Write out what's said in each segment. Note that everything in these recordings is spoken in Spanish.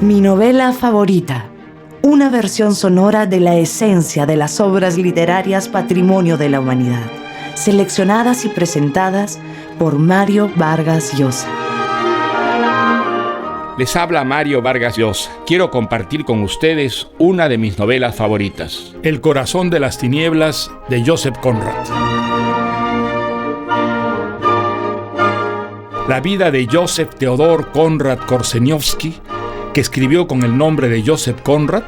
Mi novela favorita. Una versión sonora de la esencia de las obras literarias patrimonio de la humanidad, seleccionadas y presentadas por Mario Vargas Llosa. Les habla Mario Vargas Llosa. Quiero compartir con ustedes una de mis novelas favoritas, El corazón de las tinieblas, de Joseph Conrad. La vida de Joseph Theodor Conrad Korzeniowski, que escribió con el nombre de Joseph Conrad,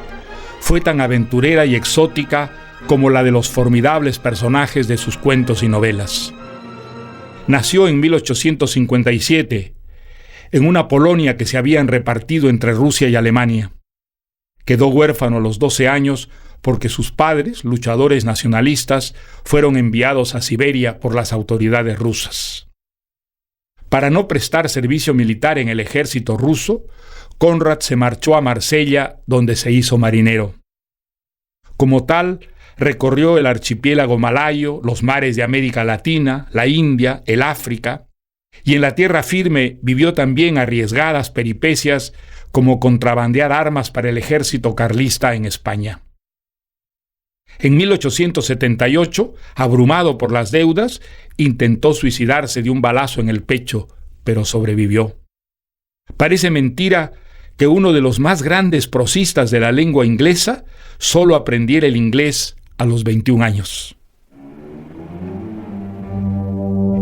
fue tan aventurera y exótica como la de los formidables personajes de sus cuentos y novelas. Nació en 1857, en una Polonia que se habían repartido entre Rusia y Alemania. Quedó huérfano a los 12 años porque sus padres, luchadores nacionalistas, fueron enviados a Siberia por las autoridades rusas. Para no prestar servicio militar en el ejército ruso, Conrad se marchó a Marsella, donde se hizo marinero. Como tal, recorrió el archipiélago malayo, los mares de América Latina, la India, el África, y en la tierra firme vivió también arriesgadas peripecias como contrabandear armas para el ejército carlista en España. En 1878, abrumado por las deudas, intentó suicidarse de un balazo en el pecho, pero sobrevivió. Parece mentira que uno de los más grandes prosistas de la lengua inglesa solo aprendiera el inglés a los 21 años.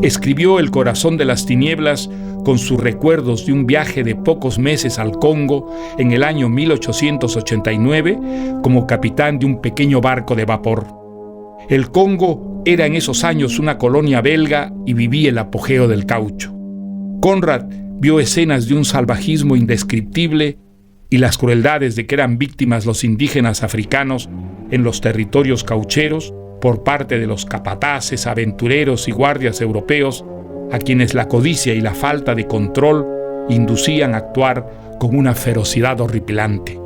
Escribió El corazón de las tinieblas con sus recuerdos de un viaje de pocos meses al Congo en el año 1889 como capitán de un pequeño barco de vapor. El Congo era en esos años una colonia belga y vivía el apogeo del caucho. Conrad vio escenas de un salvajismo indescriptible y las crueldades de que eran víctimas los indígenas africanos en los territorios caucheros por parte de los capataces, aventureros y guardias europeos, a quienes la codicia y la falta de control inducían a actuar con una ferocidad horripilante.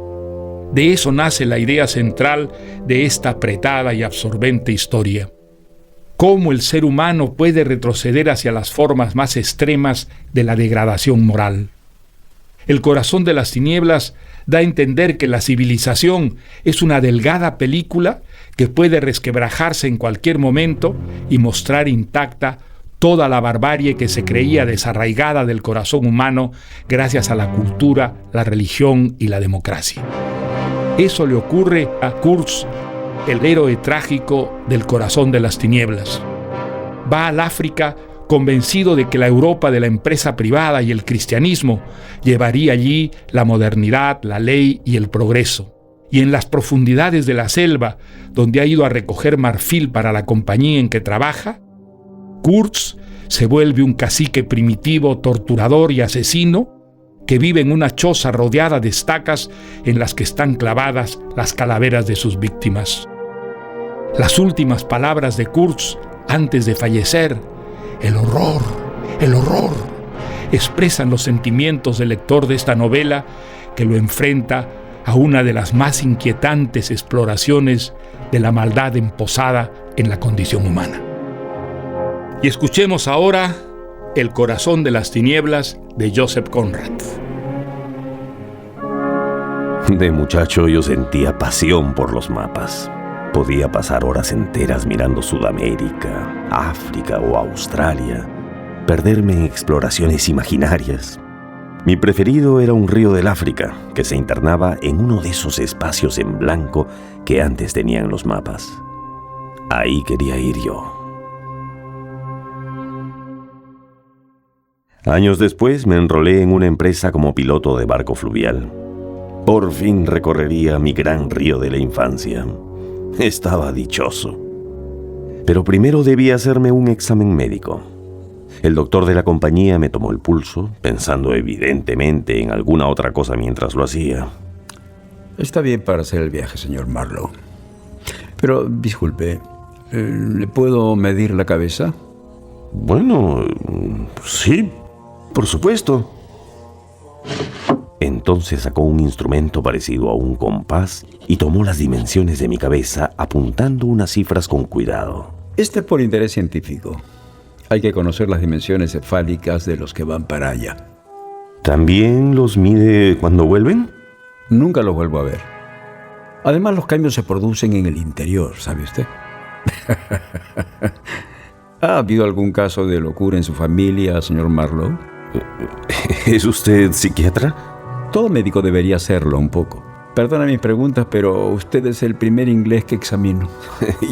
De eso nace la idea central de esta apretada y absorbente historia. Cómo el ser humano puede retroceder hacia las formas más extremas de la degradación moral. El corazón de las tinieblas da a entender que la civilización es una delgada película que puede resquebrajarse en cualquier momento y mostrar intacta toda la barbarie que se creía desarraigada del corazón humano gracias a la cultura, la religión y la democracia. Eso le ocurre a Kurz, el héroe trágico del corazón de las tinieblas. Va al África convencido de que la Europa de la empresa privada y el cristianismo llevaría allí la modernidad, la ley y el progreso. Y en las profundidades de la selva, donde ha ido a recoger marfil para la compañía en que trabaja, Kurz se vuelve un cacique primitivo, torturador y asesino que vive en una choza rodeada de estacas en las que están clavadas las calaveras de sus víctimas. Las últimas palabras de Kurz antes de fallecer, el horror, expresan los sentimientos del lector de esta novela que lo enfrenta a una de las más inquietantes exploraciones de la maldad emposada en la condición humana. Y escuchemos ahora El corazón de las tinieblas de Joseph Conrad. De muchacho yo sentía pasión por los mapas. Podía pasar horas enteras mirando Sudamérica, África o Australia, perderme en exploraciones imaginarias. Mi preferido era un río del África que se internaba en uno de esos espacios en blanco que antes tenían los mapas. Ahí quería ir yo. Años después me enrolé en una empresa como piloto de barco fluvial. Por fin recorrería mi gran río de la infancia. Estaba dichoso. Pero primero debía hacerme un examen médico. El doctor de la compañía me tomó el pulso, pensando evidentemente en alguna otra cosa mientras lo hacía. Está bien para hacer el viaje, señor Marlowe. Pero, disculpe, ¿le puedo medir la cabeza? Bueno, sí, por supuesto. Entonces sacó un instrumento parecido a un compás y tomó las dimensiones de mi cabeza apuntando unas cifras con cuidado. Este es por interés científico. Hay que conocer las dimensiones cefálicas de los que van para allá. ¿También los mide cuando vuelven? nunca los vuelvo a ver. Además, los cambios se producen en el interior, ¿sabe usted? ¿Ha habido algún caso de locura en su familia, señor Marlowe? ¿Es usted psiquiatra? Todo médico debería serlo un poco. Perdona mis preguntas, pero usted es el primer inglés que examino.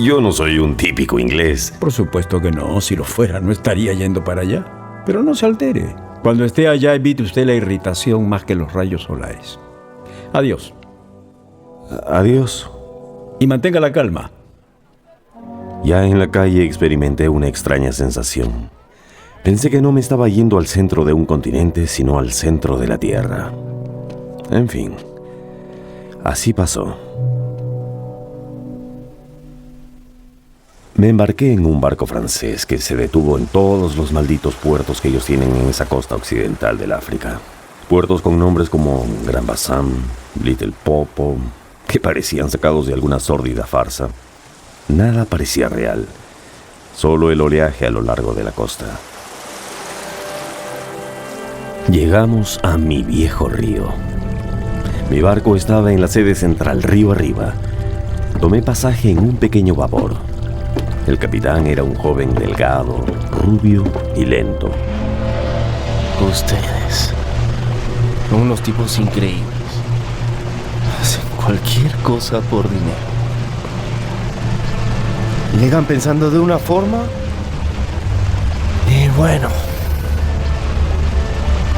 Yo no soy un típico inglés. Por supuesto que no. Si lo fuera, no estaría yendo para allá. Pero no se altere. Cuando esté allá, evite usted la irritación más que los rayos solares. Adiós. Adiós. Y mantenga la calma. Ya en la calle experimenté una extraña sensación. Pensé que no me estaba yendo al centro de un continente, sino al centro de la Tierra. En fin, así pasó. Me embarqué en un barco francés que se detuvo en todos los malditos puertos que ellos tienen en esa costa occidental del África. Puertos con nombres como Gran Bassam, Little Popo, que parecían sacados de alguna sórdida farsa. Nada parecía real, solo el oleaje a lo largo de la costa. Llegamos a mi viejo río. Mi barco estaba en la sede central, río arriba. Tomé pasaje en un pequeño babor. El capitán era un joven delgado, rubio y lento. Ustedes son unos tipos increíbles. Hacen cualquier cosa por dinero. Llegan pensando de una forma y bueno,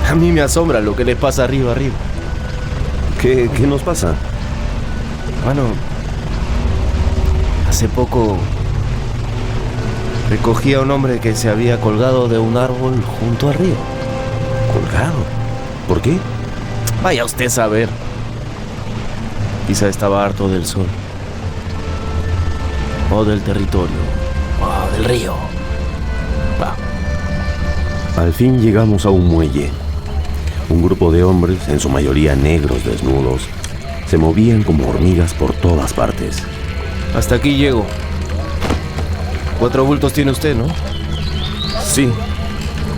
a mí me asombra lo que les pasa arriba. ¿Qué nos pasa? Bueno, hace poco recogí a un hombre que se había colgado de un árbol junto al río. ¿Colgado? ¿Por qué? Vaya usted a saber. Quizá estaba harto del sol. O del territorio. O del río. Al fin llegamos a un muelle. Un grupo de hombres, en su mayoría negros desnudos, se movían como hormigas por todas partes. Hasta aquí llego. 4 bultos tiene usted, ¿no? Sí.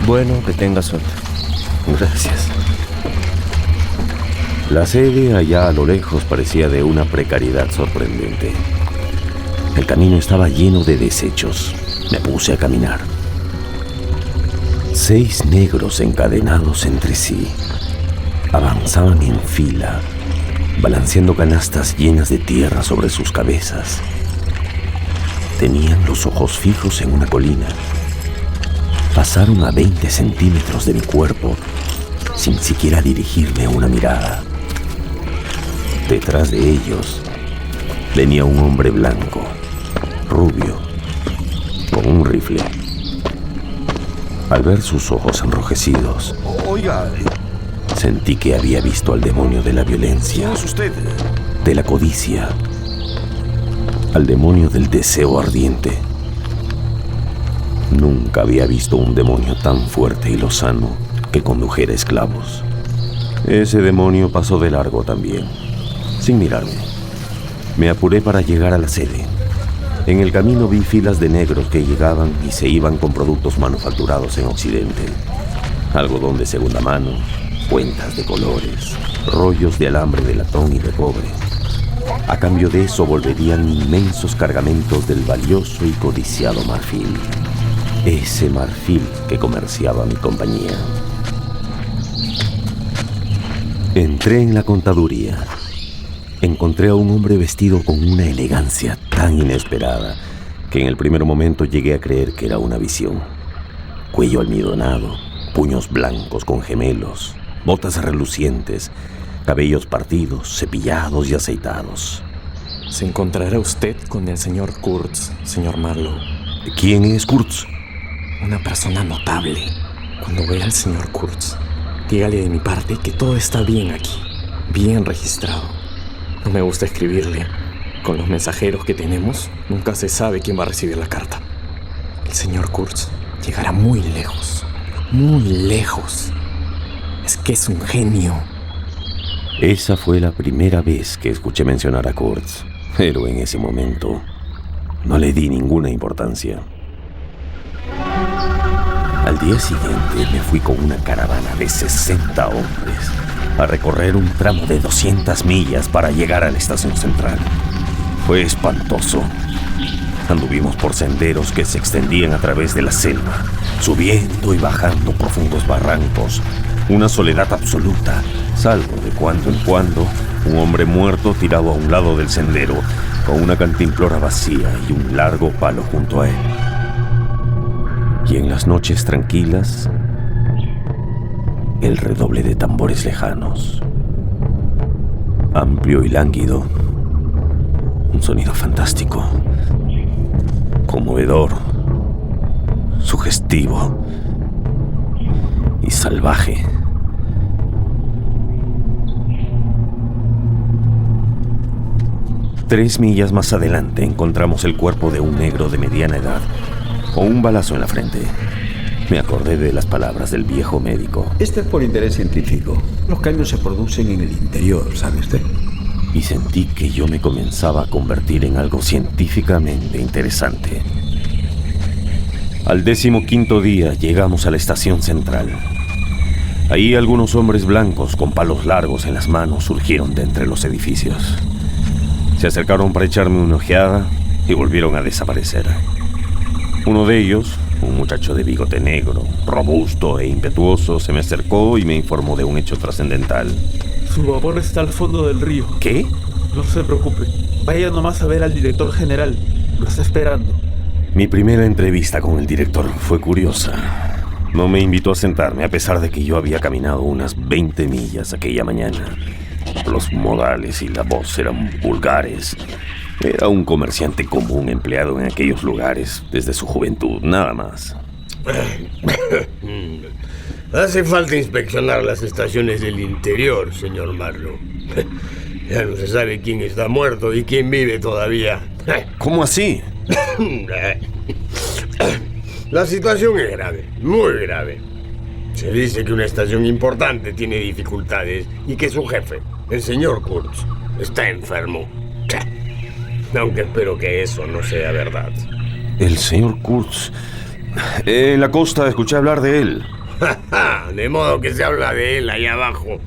Bueno, que tenga suerte. Gracias. La sede allá a lo lejos parecía de una precariedad sorprendente. El camino estaba lleno de desechos. Me puse a caminar. 6 negros encadenados entre sí avanzaban en fila, balanceando canastas llenas de tierra sobre sus cabezas. Tenían los ojos fijos en una colina. Pasaron a 20 centímetros de mi cuerpo sin siquiera dirigirme una mirada. Detrás de ellos venía un hombre blanco, rubio, con un rifle. Al ver sus ojos enrojecidos, Oiga, sentí que había visto al demonio de la violencia, ¿quién es usted? de la codicia, al demonio del deseo ardiente. Nunca había visto un demonio tan fuerte y lozano que condujera esclavos. Ese demonio pasó de largo también, sin mirarme. Me apuré para llegar a la sede. En el camino vi filas de negros que llegaban y se iban con productos manufacturados en Occidente. Algodón de segunda mano, cuentas de colores, rollos de alambre de latón y de cobre. A cambio de eso volverían inmensos cargamentos del valioso y codiciado marfil. Ese marfil que comerciaba mi compañía. Entré en la contaduría. Encontré a un hombre vestido con una elegancia tan inesperada que en el primer momento llegué a creer que era una visión. Cuello almidonado, puños blancos con gemelos, botas relucientes, cabellos partidos, cepillados y aceitados. Se encontrará usted con el señor Kurtz, señor Marlowe. ¿Quién es Kurtz? Una persona notable. Cuando vea al señor Kurtz, dígale de mi parte que todo está bien aquí, bien registrado. No me gusta escribirle. Con los mensajeros que tenemos, nunca se sabe quién va a recibir la carta. El señor Kurtz llegará muy lejos. Muy lejos. Es que es un genio. Esa fue la primera vez que escuché mencionar a Kurtz, pero en ese momento no le di ninguna importancia. Al día siguiente me fui con una caravana de 60 hombres. a recorrer un tramo de 200 millas para llegar a la estación central. Fue espantoso. Anduvimos por senderos que se extendían a través de la selva, subiendo y bajando profundos barrancos. Una soledad absoluta, salvo de cuando en cuando un hombre muerto tirado a un lado del sendero, con una cantimplora vacía y un largo palo junto a él. Y en las noches tranquilas, el redoble de tambores lejanos, amplio y lánguido, un sonido fantástico, conmovedor, sugestivo y salvaje. Tres millas más adelante encontramos el cuerpo de un negro de mediana edad, con un balazo en la frente. Me acordé de las palabras del viejo médico. Este es por interés científico. Los cambios se producen en el interior, ¿sabe usted? Y sentí que yo me comenzaba a convertir en algo científicamente interesante. Al 15º día llegamos a la estación central. Ahí algunos hombres blancos con palos largos en las manos surgieron de entre los edificios. Se acercaron para echarme una ojeada y volvieron a desaparecer. Uno de ellos, un muchacho de bigote negro, robusto e impetuoso, se me acercó y me informó de un hecho trascendental. Su vapor está al fondo del río. ¿Qué? No se preocupe. Vaya nomás a ver al director general. Lo está esperando. Mi primera entrevista con el director fue curiosa. No me invitó a sentarme a pesar de que yo había caminado unas 20 millas aquella mañana. Los modales y la voz eran vulgares. Era un comerciante común empleado en aquellos lugares desde su juventud, nada más. Hace falta inspeccionar las estaciones del interior, señor Marlowe. Ya no se sabe quién está muerto y quién vive todavía. ¿Cómo así? La situación es grave, muy grave. Se dice que una estación importante tiene dificultades y que su jefe, el señor Kurtz, está enfermo. Aunque espero que eso no sea verdad. El señor Kurtz. En la costa escuché hablar de él. De modo que se habla de él allá abajo.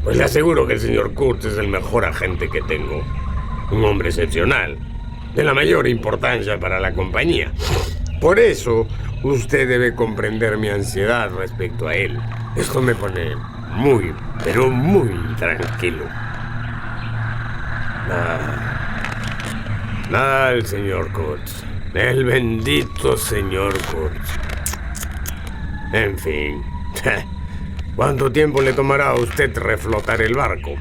Pues le aseguro que el señor Kurtz es el mejor agente que tengo. Un hombre excepcional, de la mayor importancia para la compañía. Por eso, usted debe comprender mi ansiedad respecto a él. Esto me pone muy, pero muy tranquilo. Nada el señor Kurtz. El bendito señor Kurtz. En fin. ¿Cuánto tiempo le tomará a usted reflotar el barco?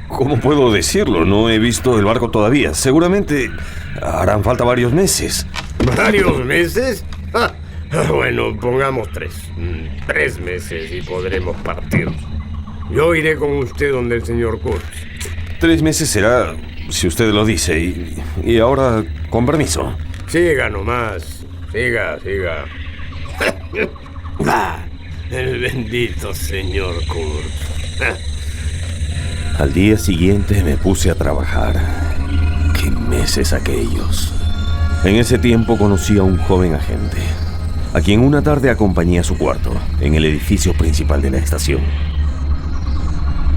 ¿Cómo puedo decirlo? No he visto el barco todavía. Seguramente harán falta varios meses. ¿Varios meses? Bueno, pongamos 3. 3 meses y podremos partir. Yo iré con usted donde el señor Kurtz. 3 meses será, si usted lo dice. Y ahora, con permiso. Siga nomás. Siga. El bendito señor Kurtz. Al día siguiente me puse a trabajar. ¡Qué meses aquellos! En ese tiempo conocí a un joven agente, a quien una tarde acompañé a su cuarto, en el edificio principal de la estación.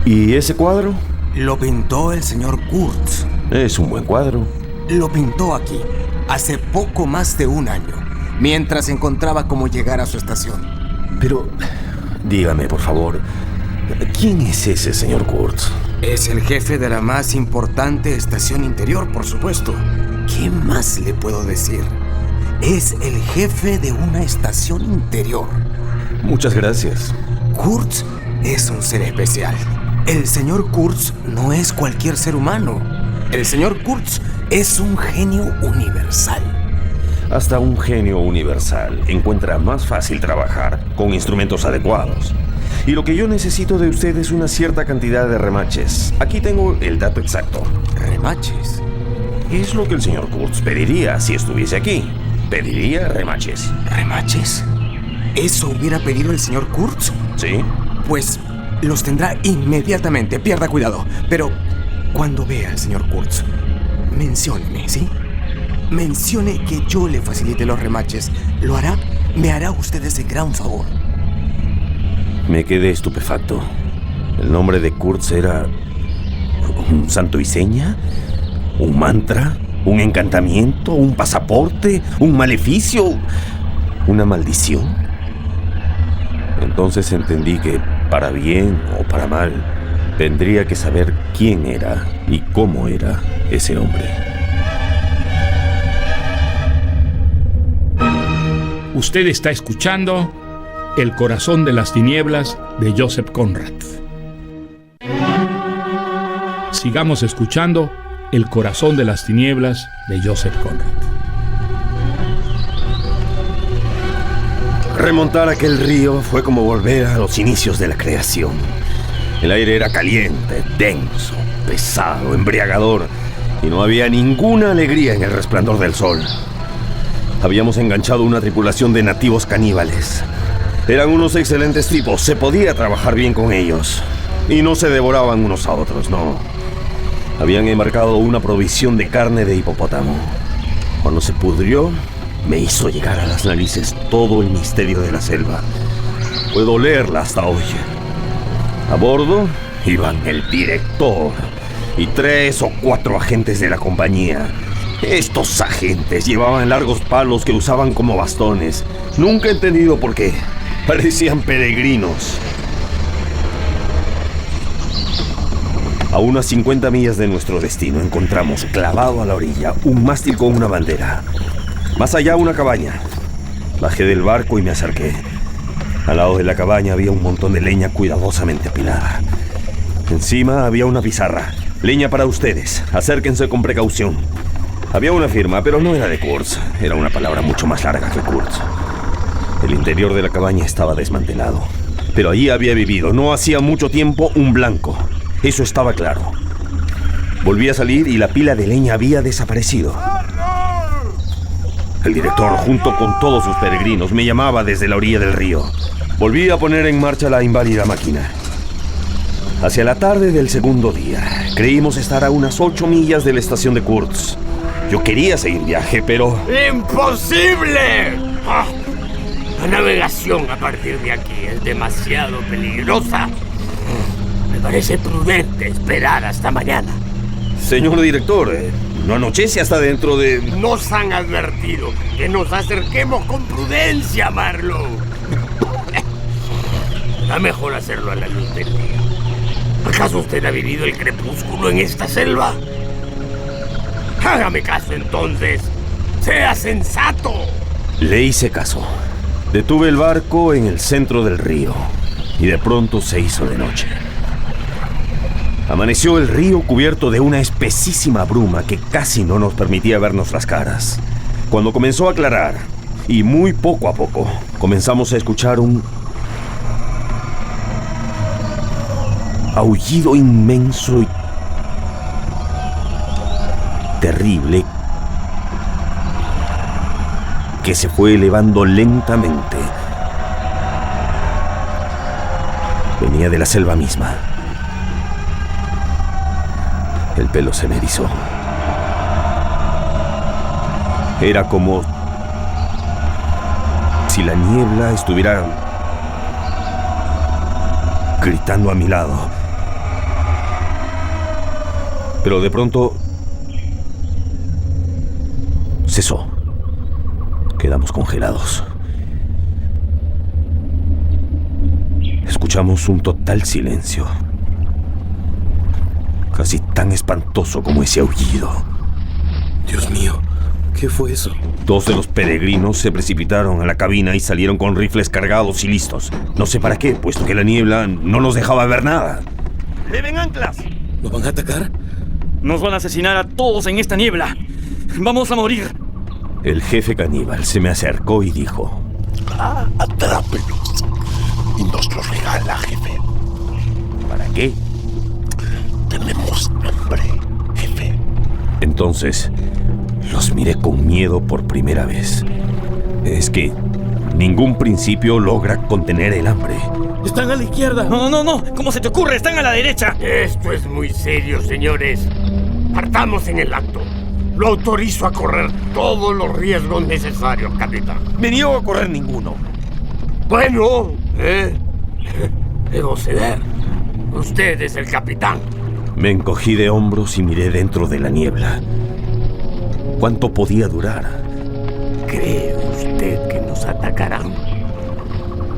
¿Y ese cuadro? Lo pintó el señor Kurtz. Es un buen cuadro. Lo pintó aquí, hace poco más de un año, mientras encontraba cómo llegar a su estación. Pero, dígame, por favor, ¿quién es ese señor Kurtz? Es el jefe de la más importante estación interior, por supuesto. ¿Qué más le puedo decir? Es el jefe de una estación interior. Muchas gracias. Kurtz es un ser especial. El señor Kurtz no es cualquier ser humano. El señor Kurtz es un genio universal. Hasta un genio universal encuentra más fácil trabajar con instrumentos adecuados. Y lo que yo necesito de usted es una cierta cantidad de remaches. Aquí tengo el dato exacto. ¿Remaches? Es lo que el señor Kurtz pediría si estuviese aquí. Pediría remaches. ¿Remaches? ¿Eso hubiera pedido el señor Kurtz? ¿Sí? Pues los tendrá inmediatamente, pierda cuidado. Pero cuando vea al señor Kurtz, mencióneme, ¿sí? Mencione que yo le facilite los remaches. ¿Lo hará? Me hará usted ese gran favor. Me quedé estupefacto. El nombre de Kurtz era un santo y seña, un mantra, un encantamiento, un pasaporte, un maleficio, una maldición. Entonces entendí que, para bien o para mal, tendría que saber quién era y cómo era ese hombre. Usted está escuchando El corazón de las tinieblas de Joseph Conrad. Sigamos escuchando El corazón de las tinieblas de Joseph Conrad. Remontar aquel río fue como volver a los inicios de la creación. El aire era caliente, denso, pesado, embriagador, y no había ninguna alegría en el resplandor del sol. Habíamos enganchado una tripulación de nativos caníbales. Eran unos excelentes tipos, se podía trabajar bien con ellos. Y no se devoraban unos a otros, no. Habían embarcado una provisión de carne de hipopótamo. Cuando se pudrió, me hizo llegar a las narices todo el misterio de la selva. Puedo leerla hasta hoy. A bordo iban el director y 3 o 4 agentes de la compañía. Estos agentes llevaban largos palos que usaban como bastones. Nunca he entendido por qué. Parecían peregrinos. A unas 50 millas de nuestro destino encontramos, clavado a la orilla, un mástil con una bandera. Más allá, una cabaña. Bajé del barco y me acerqué. Al lado de la cabaña había un montón de leña cuidadosamente apilada. Encima había una pizarra. Leña para ustedes. Acérquense con precaución. Había una firma, pero no era de Kurtz. Era una palabra mucho más larga que Kurtz. El interior de la cabaña estaba desmantelado. Pero allí había vivido, no hacía mucho tiempo, un blanco. Eso estaba claro. Volví a salir y la pila de leña había desaparecido. El director, junto con todos sus peregrinos, me llamaba desde la orilla del río. Volví a poner en marcha la inválida máquina. Hacia la tarde del segundo día, creímos estar a unas 8 millas de la estación de Kurtz. Yo quería seguir viaje, pero... ¡Imposible! ¡Ah! La navegación a partir de aquí es demasiado peligrosa. Me parece prudente esperar hasta mañana. Señor director, no anochece hasta dentro de... Nos han advertido que nos acerquemos con prudencia, Marlowe. Será mejor hacerlo a la luz del día. ¿Acaso usted ha vivido el crepúsculo en esta selva? Hágame caso entonces. ¡Sea sensato! Le hice caso. Detuve el barco en el centro del río y de pronto se hizo de noche. Amaneció el río cubierto de una espesísima bruma que casi no nos permitía vernos las caras. Cuando comenzó a aclarar, y muy poco a poco, comenzamos a escuchar un aullido inmenso y terrible que se fue elevando lentamente. Venía de la selva misma. El pelo se me erizó. Era como si la niebla estuviera gritando a mi lado. Pero de pronto cesó. Quedamos congelados. Escuchamos un total silencio. Casi tan espantoso como ese aullido. Dios mío, ¿qué fue eso? 2 de los peregrinos se precipitaron a la cabina y salieron con rifles cargados y listos. No sé para qué, puesto que la niebla no nos dejaba ver nada. ¡Leven anclas! ¿Nos van a atacar? Nos van a asesinar a todos en esta niebla. Vamos a morir. El jefe caníbal se me acercó y dijo: Atrápelos y nos los regala, jefe. ¿Para qué? Tenemos hambre, jefe. Entonces los miré con miedo por primera vez. Es que ningún principio logra contener el hambre. Están a la izquierda. No. ¿Cómo se te ocurre? Están a la derecha. Esto es muy serio, señores. Partamos en el acto. Lo autorizo a correr todos los riesgos necesarios, capitán. Me niego a correr ninguno. Bueno, debo ceder. Usted es el capitán. Me encogí de hombros y miré dentro de la niebla. ¿Cuánto podía durar? ¿Cree usted que nos atacarán?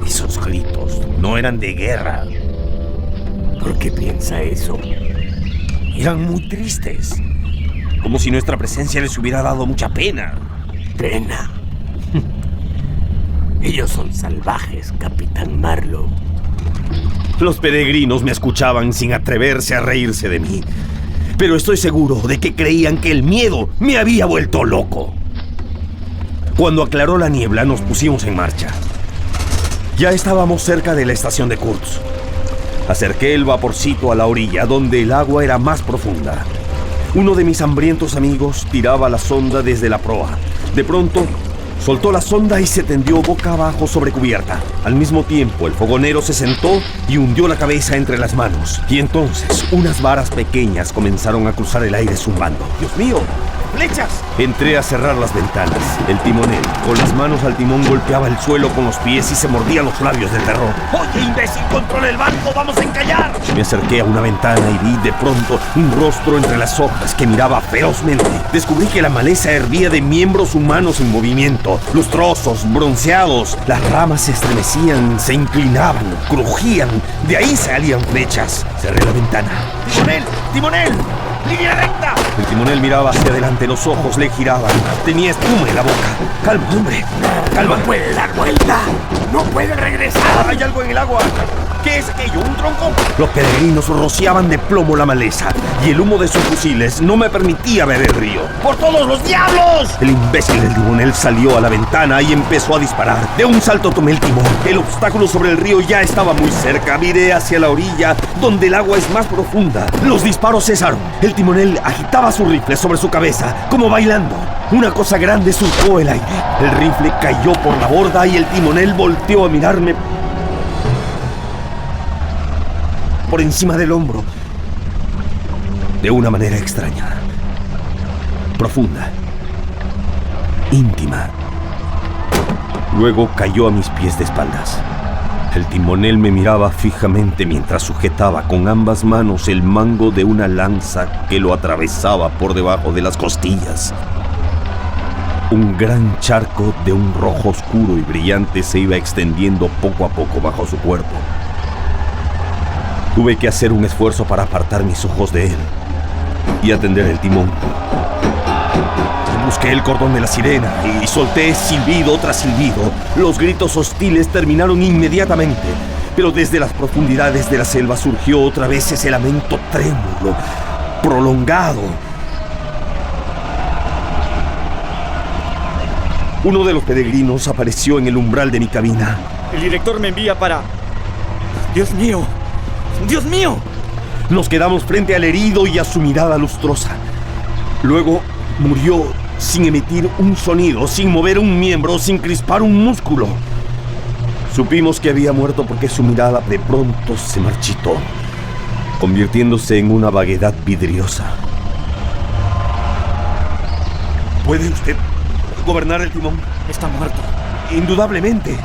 Esos gritos no eran de guerra. ¿Por qué piensa eso? Eran muy tristes. Como si nuestra presencia les hubiera dado mucha pena. ¿Pena? Ellos son salvajes, Capitán Marlowe. Los peregrinos me escuchaban sin atreverse a reírse de mí. Pero estoy seguro de que creían que el miedo me había vuelto loco. Cuando aclaró la niebla, nos pusimos en marcha. Ya estábamos cerca de la estación de Kurtz. Acerqué el vaporcito a la orilla, donde el agua era más profunda. Uno de mis hambrientos amigos tiraba la sonda desde la proa. De pronto, soltó la sonda y se tendió boca abajo sobre cubierta. Al mismo tiempo, el fogonero se sentó y hundió la cabeza entre las manos. Y entonces, unas varas pequeñas comenzaron a cruzar el aire zumbando. ¡Dios mío! ¡Flechas! Entré a cerrar las ventanas. El timonel, con las manos al timón, golpeaba el suelo con los pies y se mordía los labios de terror. ¡Oye, imbécil! ¡Controla el barco! ¡Vamos a encallar! Me acerqué a una ventana y vi de pronto un rostro entre las hojas que miraba ferozmente. Descubrí que la maleza hervía de miembros humanos en movimiento, lustrosos, bronceados. Las ramas se estremecían, se inclinaban, crujían. De ahí salían flechas. Cerré la ventana. ¡Timonel! ¡Timonel! ¡Línea recta! El timonel miraba hacia adelante, los ojos le giraban. Tenía espuma en la boca. Calma, hombre. Calma. No puede dar vuelta. No puede regresar. Hay algo en el agua. ¿Qué es aquello? ¿Un tronco? Los peregrinos rociaban de plomo la maleza y el humo de sus fusiles no me permitía ver el río. ¡Por todos los diablos! El imbécil del timonel salió a la ventana y empezó a disparar. De un salto tomé el timón. El obstáculo sobre el río ya estaba muy cerca. Miré hacia la orilla, donde el agua es más profunda. Los disparos cesaron. El timonel agitaba su rifle sobre su cabeza, como bailando. Una cosa grande surcó el aire. El rifle cayó por la borda y el timonel volteó a mirarme por encima del hombro, de una manera extraña, profunda, íntima. Luego cayó a mis pies de espaldas. El timonel me miraba fijamente mientras sujetaba con ambas manos el mango de una lanza que lo atravesaba por debajo de las costillas. Un gran charco de un rojo oscuro y brillante se iba extendiendo poco a poco bajo su cuerpo. Tuve que hacer un esfuerzo para apartar mis ojos de él y atender el timón. Busqué el cordón de la sirena y solté silbido tras silbido. Los gritos hostiles terminaron inmediatamente, pero desde las profundidades de la selva surgió otra vez ese lamento trémulo, prolongado. Uno de los peregrinos apareció en el umbral de mi cabina. El director me envía para... ¡Dios mío! ¡Dios mío! Nos quedamos frente al herido y a su mirada lustrosa. Luego murió sin emitir un sonido, sin mover un miembro, sin crispar un músculo. Supimos que había muerto porque su mirada de pronto se marchitó, convirtiéndose en una vaguedad vidriosa. ¿Puede usted gobernar el timón? Está muerto. Indudablemente.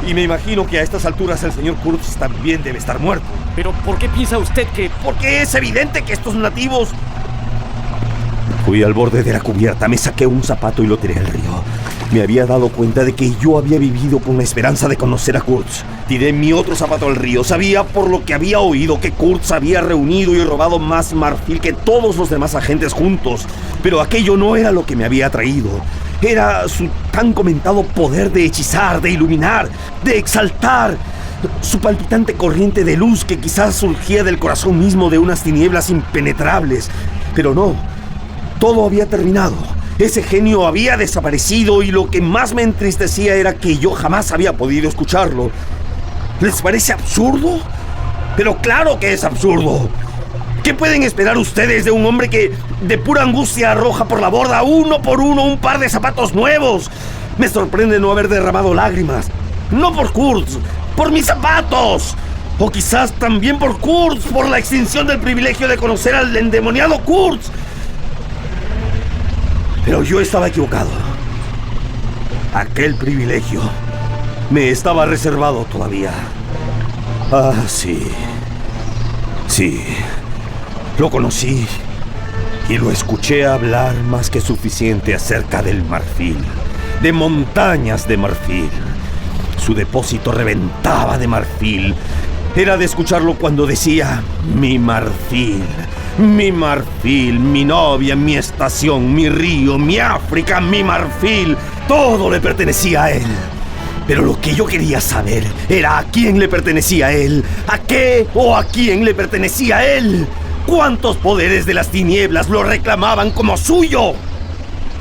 Y me imagino que a estas alturas el señor Kurtz también debe estar muerto. ¿Pero por qué piensa usted que...? Porque es evidente que estos nativos... Fui al borde de la cubierta, me saqué un zapato y lo tiré al río. Me había dado cuenta de que yo había vivido con la esperanza de conocer a Kurtz. Tiré mi otro zapato al río. Sabía por lo que había oído que Kurtz había reunido y robado más marfil que todos los demás agentes juntos. Pero aquello no era lo que me había atraído. Era su tan comentado poder de hechizar, de iluminar, de exaltar. Su palpitante corriente de luz que quizás surgía del corazón mismo de unas tinieblas impenetrables. Pero no, todo había terminado. Ese genio había desaparecido y lo que más me entristecía era que yo jamás había podido escucharlo. ¿Les parece absurdo? Pero claro que es absurdo. ¿Qué pueden esperar ustedes de un hombre que de pura angustia arroja por la borda uno por uno un par de zapatos nuevos? Me sorprende no haber derramado lágrimas. No por Kurtz, por mis zapatos. O quizás también por Kurtz, por la extinción del privilegio de conocer al endemoniado Kurtz. Pero yo estaba equivocado. Aquel privilegio me estaba reservado todavía. Ah, sí. Sí, lo conocí y lo escuché hablar más que suficiente acerca del marfil, de montañas de marfil. Su depósito reventaba de marfil. Era de escucharlo cuando decía: mi marfil, mi novia, mi estación, mi río, mi África, mi marfil. Todo le pertenecía a él. Pero lo que yo quería saber era a quién le pertenecía a él, a qué o a quién le pertenecía a él. ¿Cuántos poderes de las tinieblas lo reclamaban como suyo?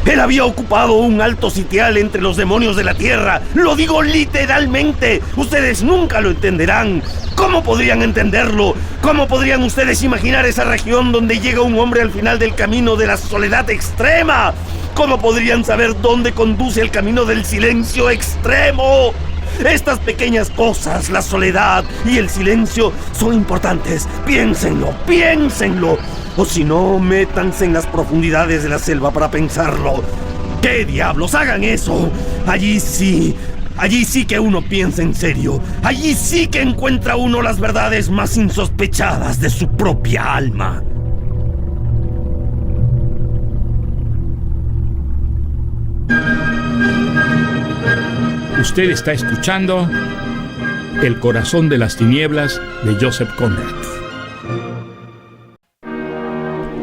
Él había ocupado un alto sitial entre los demonios de la tierra. Lo digo literalmente. Ustedes nunca lo entenderán. ¿Cómo podrían entenderlo? ¿Cómo podrían ustedes imaginar esa región donde llega un hombre al final del camino de la soledad extrema? ¿Cómo podrían saber dónde conduce el camino del silencio extremo? Estas pequeñas cosas, la soledad y el silencio, son importantes. Piénsenlo, piénsenlo. O si no, métanse en las profundidades de la selva para pensarlo. ¿Qué diablos? Hagan eso. Allí sí que uno piensa en serio. Allí sí que encuentra uno las verdades más insospechadas de su propia alma. Usted está escuchando El corazón de las tinieblas de Joseph Conrad.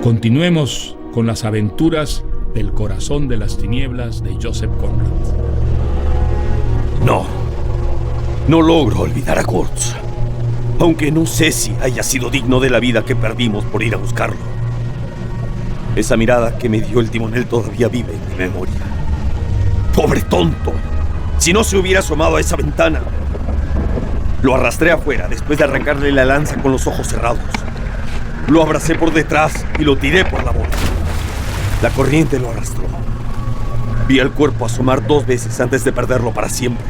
Continuemos con las aventuras del corazón de las tinieblas de Joseph Conrad. No logro olvidar a Kurtz, aunque no sé si haya sido digno de la vida que perdimos por ir a buscarlo. Esa mirada que me dio el timonel todavía vive en mi memoria. ¡Pobre tonto! Si no se hubiera asomado a esa ventana. Lo arrastré afuera después de arrancarle la lanza con los ojos cerrados. Lo abracé por detrás y lo tiré por la borda. La corriente lo arrastró. Vi al cuerpo asomar 2 veces antes de perderlo para siempre.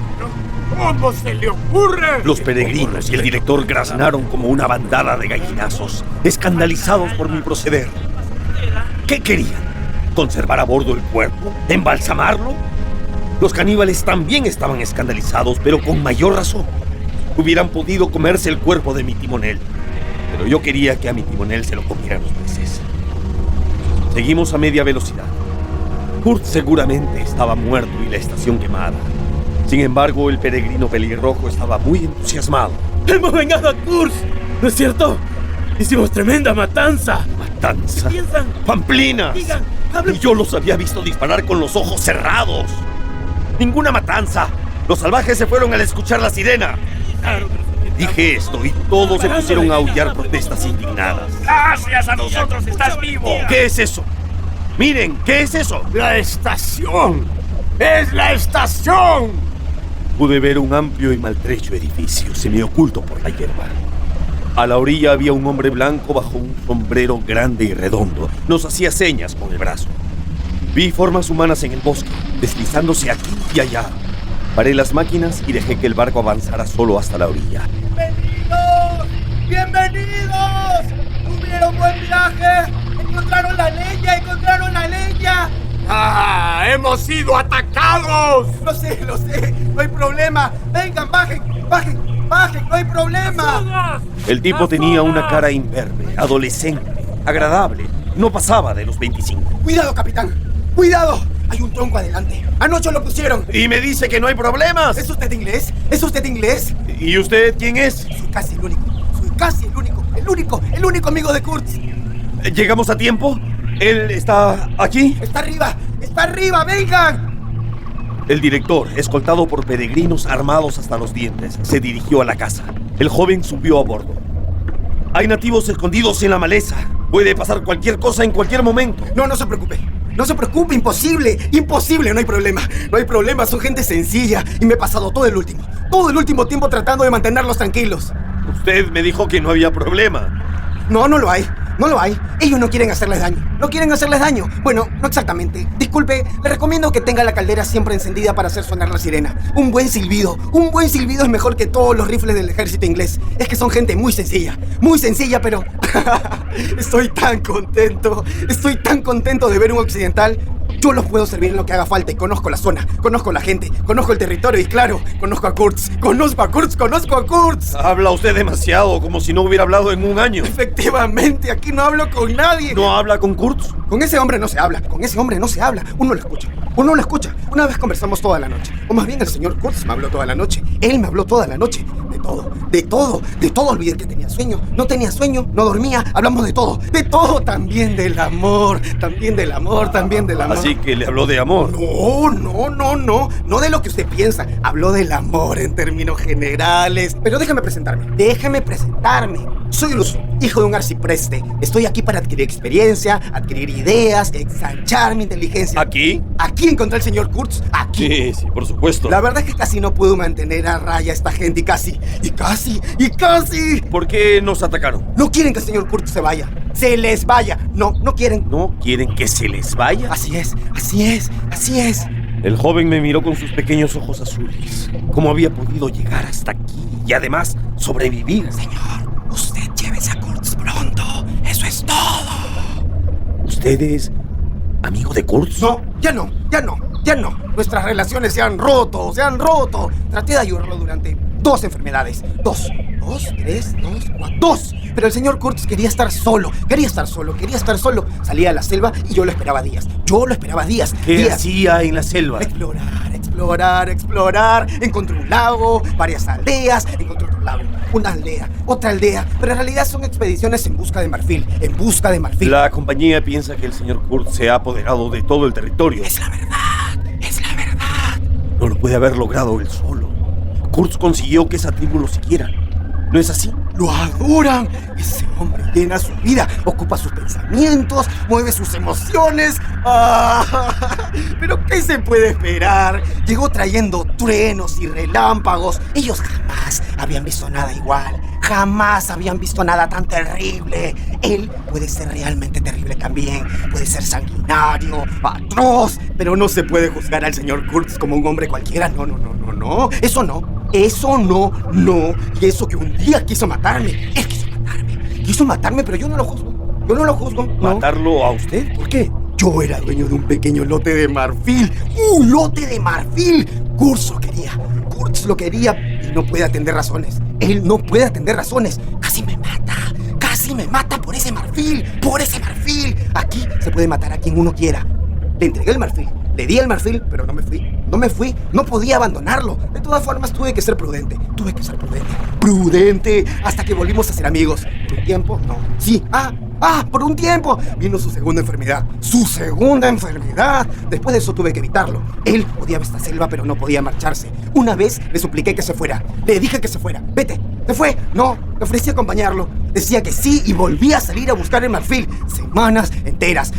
¿Cómo se le ocurre? Los peregrinos y el director graznaron como una bandada de gallinazos, escandalizados por mi proceder. ¿Qué querían? ¿Conservar a bordo el cuerpo? ¿Embalsamarlo? Los caníbales también estaban escandalizados, pero con mayor razón. Hubieran podido comerse el cuerpo de mi timonel, pero yo quería que a mi timonel se lo comieran los peces. Seguimos a media velocidad. Kurt seguramente estaba muerto y la estación quemada. Sin embargo, el peregrino pelirrojo estaba muy entusiasmado. ¡Hemos vengado a Kurtz! ¿No es cierto? Hicimos tremenda matanza. ¿Matanza? ¿Qué piensan? ¡Pamplinas! Digan, hablen. Y yo los había visto disparar con los ojos cerrados. ¡Ninguna matanza! Los salvajes se fueron al escuchar la sirena. Dije esto y todos se pusieron a aullar protestas indignadas. ¡Gracias a nosotros estás vivo! ¿Qué es eso? Miren, ¿qué es eso? ¡La estación! ¡Es la estación! Pude ver un amplio y maltrecho edificio semioculto por la hierba. A la orilla había un hombre blanco bajo un sombrero grande y redondo. Nos hacía señas con el brazo. Vi formas humanas en el bosque, deslizándose aquí y allá. Paré las máquinas y dejé que el barco avanzara solo hasta la orilla. ¡Bienvenidos! ¡Bienvenidos! ¡Tuvieron buen viaje! ¡Encontraron la leña! ¡Ah! ¡Hemos sido atacados! Lo sé, no hay problema. Vengan, bajen, no hay problema. El tipo tenía una cara imberbe, adolescente, agradable. No pasaba de los 25. ¡Cuidado, capitán! ¡Cuidado! Hay un tronco adelante. Anoche lo pusieron. Y me dice que no hay problemas. ¿Es usted inglés? ¿Es usted inglés? ¿Y usted quién es? Soy casi el único. El único amigo de Kurtz. ¿Llegamos a tiempo? ¿Él está aquí? Está arriba, vengan. El director, escoltado por peregrinos armados hasta los dientes, se dirigió a la casa. El joven subió a bordo. Hay nativos escondidos en la maleza. Puede pasar cualquier cosa en cualquier momento. No se preocupe, imposible, no hay problema, son gente sencilla y me he pasado todo el último tiempo tratando de mantenerlos tranquilos. Usted me dijo que no había problema. No lo hay. Ellos no quieren hacerles daño. Bueno, no exactamente. Disculpe, le recomiendo que tenga la caldera siempre encendida para hacer sonar la sirena. Un buen silbido es mejor que todos los rifles del ejército inglés. Es que son gente muy sencilla, pero estoy tan contento de ver un occidental. Yo los puedo servir en lo que haga falta y conozco la zona, conozco la gente, conozco el territorio y claro, conozco a Kurtz. Habla usted demasiado, como si no hubiera hablado en un año. Efectivamente, aquí no hablo con nadie. ¿No habla con Kurtz? Con ese hombre no se habla, Uno lo escucha. Una vez conversamos toda la noche. O más bien el señor Kurtz me habló toda la noche. Él me habló toda la noche. De todo. Olvidé que tenía sueño. No tenía sueño, no dormía. Hablamos de todo. De todo, también del amor. Así que le habló de amor. No de lo que usted piensa. Habló del amor en términos generales. Pero déjame presentarme. Soy Luz, hijo de un arcipreste. Estoy aquí para adquirir experiencia, adquirir ideas, ensanchar mi inteligencia. ¿Aquí? Aquí encontré al señor Kurtz. Aquí. Sí, por supuesto. La verdad es que casi no puedo mantener a raya a esta gente y casi. ¿Por qué nos atacaron? No quieren que el señor Kurtz se vaya. Se les vaya. No quieren. ¿No quieren que se les vaya? Así es. El joven me miró con sus pequeños ojos azules. ¿Cómo había podido llegar hasta aquí y además sobrevivir? Señor, usted llévese a Kurtz pronto. Eso es todo. ¿Usted es amigo de Kurtz? No, ya no. Nuestras relaciones se han roto. Traté de ayudarlo durante 2 enfermedades. 2, 3, 2. Pero el señor Kurtz quería estar solo. Salía a la selva y yo lo esperaba días. ¿Qué hacía en la selva? Explorar. Encontré un lago, varias aldeas, encontré otro lago, una aldea, otra aldea. Pero en realidad son expediciones en busca de marfil. La compañía piensa que el señor Kurtz se ha apoderado de todo el territorio. Es la verdad. No lo puede haber logrado él solo. Kurtz consiguió que esa tribu lo siguiera. ¿No es así? Lo adoran. Ese hombre llena su vida, ocupa sus pensamientos, mueve sus emociones. ¿Pero qué se puede esperar? Llegó trayendo truenos y relámpagos. Ellos jamás habían visto nada igual. Jamás habían visto nada tan terrible. Él puede ser realmente terrible también. Puede ser sanguinario, atroz. Pero no se puede juzgar al señor Kurtz como un hombre cualquiera. No. Eso no. Y eso que un día quiso matarme. Él quiso matarme, pero yo no lo juzgo. ¿No? ¿Matarlo a usted? ¿Por qué? Yo era dueño de un pequeño lote de marfil. ¡Un lote de marfil! Kurtz lo quería y no puede atender razones. Él no puede atender razones. Casi me mata por ese marfil. Aquí se puede matar a quien uno quiera. Le entregué el marfil. Le di el marfil, pero no me fui. No podía abandonarlo. De todas formas, tuve que ser prudente. Prudente. Hasta que volvimos a ser amigos. ¿Por un tiempo? No. Sí. Por un tiempo. Vino su segunda enfermedad. Después de eso tuve que evitarlo. Él odiaba esta selva, pero no podía marcharse. Una vez le supliqué que se fuera. Le dije que se fuera. Vete. ¿Se fue? No. Le ofrecí acompañarlo. Decía que sí y volvía a salir a buscar el marfil. Semanas enteras.